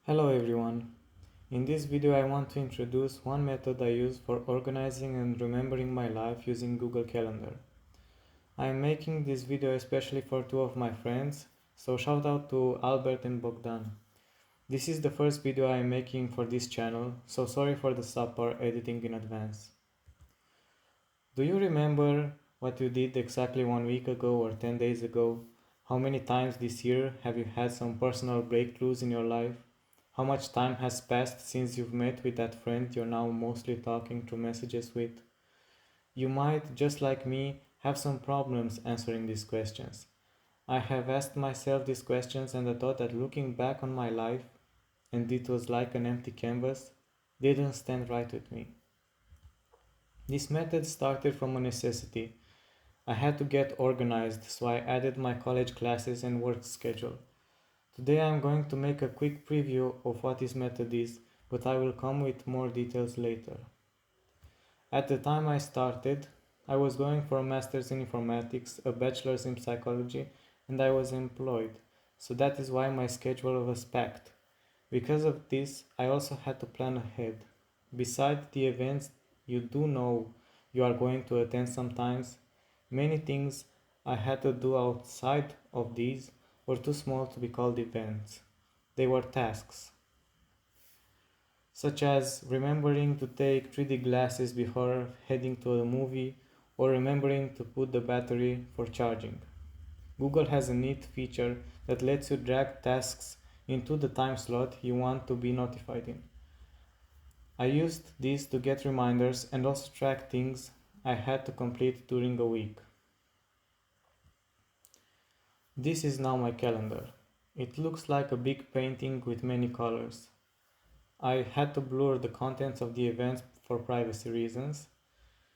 Hello everyone. In this video I want to introduce one method I use for organizing and remembering my life using Google Calendar. I am making this video especially for two of my friends, so shout out to Albert and Bogdan. This is the first video I am making for this channel, so sorry for the subpar editing in advance. Do you remember what you did exactly 1 week ago or 10 days ago? How many times this year have you had some personal breakthroughs in your life? How much time has passed since you've met with that friend you're now mostly talking through messages with? You might, just like me, have some problems answering these questions. I have asked myself these questions and I thought that looking back on my life, and it was like an empty canvas, didn't stand right with me. This method started from a necessity. I had to get organized, so I added my college classes and work schedule. Today I am going to make a quick preview of what this method is, but I will come with more details later. At the time I started, I was going for a master's in informatics, a bachelor's in psychology, and I was employed, so that is why my schedule was packed. Because of this, I also had to plan ahead. Besides the events you do know you are going to attend sometimes, many things I had to do outside of these were too small to be called events. They were tasks, such as remembering to take 3D glasses before heading to a movie or remembering to put the battery for charging. Google has a neat feature that lets you drag tasks into the time slot you want to be notified in. I used this to get reminders and also track things I had to complete during a week. This is now my calendar. It looks like a big painting with many colors. I had to blur the contents of the events for privacy reasons,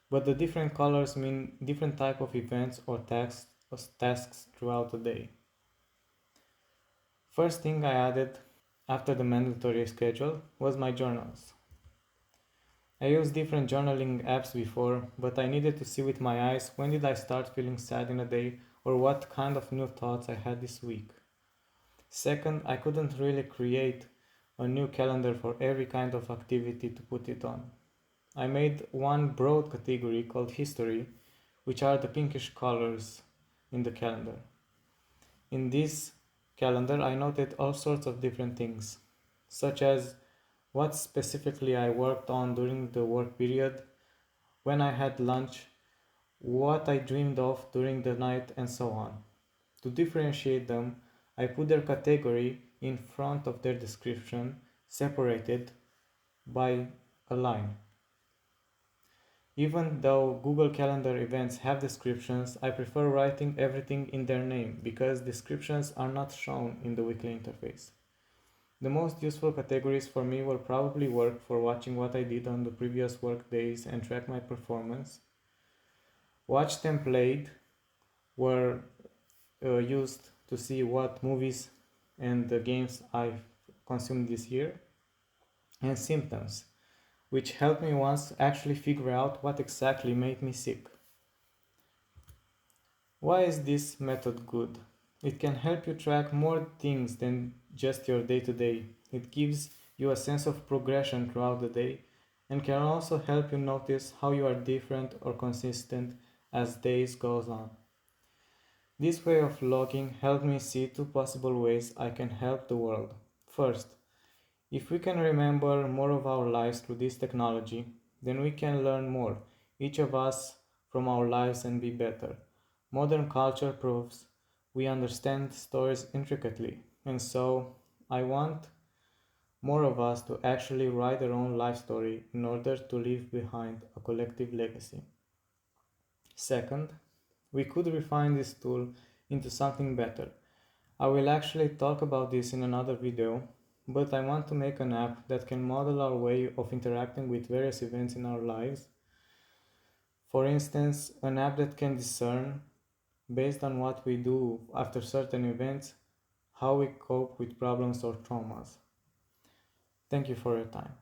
but the different colors mean different type of events or tasks throughout the day. First thing I added after the mandatory schedule was my journals. I used different journaling apps before, but I needed to see with my eyes when did I start feeling sad in a day or what kind of new thoughts I had this week. Second, I couldn't really create a new calendar for every kind of activity to put it on. I made one broad category called history, which are the pinkish colors in the calendar. In this calendar, I noted all sorts of different things, such as what specifically I worked on during the work period, when I had lunch, what I dreamed of during the night, and so on. To differentiate them, I put their category in front of their description, separated by a line. Even though Google Calendar events have descriptions, I prefer writing everything in their name because descriptions are not shown in the weekly interface. The most useful categories for me were probably work for watching what I did on the previous work days and track my performance. Watch them played were used to see what movies and the games I've consumed this year. And symptoms, which helped me once actually figure out what exactly made me sick. Why is this method good? It can help you track more things than just your day to day. It gives you a sense of progression throughout the day and can also help you notice how you are different or consistent as days goes on. This way of logging helped me see two possible ways I can help the world. First, if we can remember more of our lives through this technology, then we can learn more, each of us, from our lives and be better. Modern culture proves we understand stories intricately, and so I want more of us to actually write their own life story in order to leave behind a collective legacy. Second, we could refine this tool into something better. I will actually talk about this in another video, but I want to make an app that can model our way of interacting with various events in our lives. For instance, an app that can discern, based on what we do after certain events, how we cope with problems or traumas. Thank you for your time.